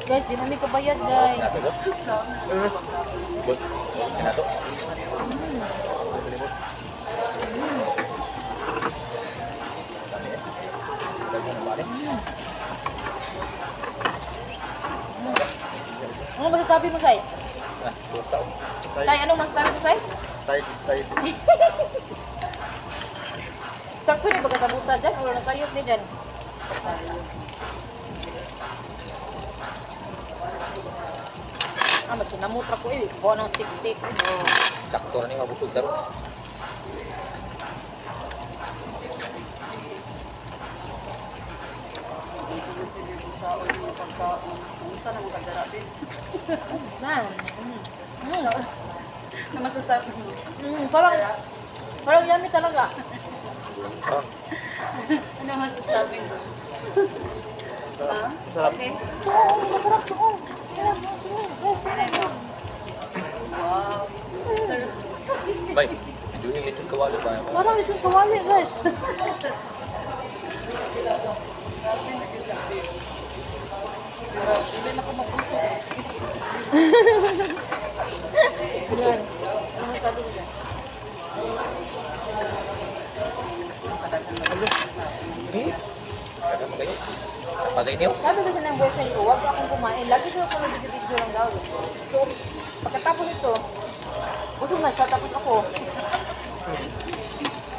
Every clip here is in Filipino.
Guys, di namin kabayad, guys. Nato to? Good. Nato? Ano masasabi mo, Sai? Ah, buta. Sai, ano masasabi mo, Sai? Side. Sakto rin baga sa buta dyan, wala na kayot ni dyan. Magkinamutra ko eh. Buwan ng tik-tik. Sakto na ni mabusog daro. Na. Na masasabi mo. Parang yummy talaga. Ah, Ano masasabi mo? Ha? sarap. Okay. Oo, masarap to. Wow. Bay, video yung litong kawali ba? Parang isang kawali, guys. Hindi na ako mapuso. Yan. Ano masabi mo dyan? Kada mo kayo. Pagay niyo. Sabi kasi ng boyfriend ko, huwag akong kumain. Lagi ko ako nag-video lang daw. So, pagkatapos ito, busog na siya, tapos ako.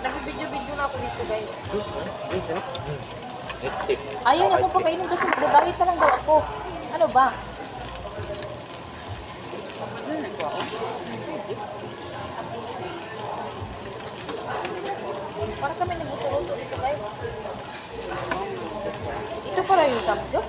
Nag-video-video na ako dito, guys. Ayaw niya akong pakainin kasi nagdadawit na lang daw ako. Ano ba? Para kami nagbutuloso dito, guys. Ito para yung samgyup.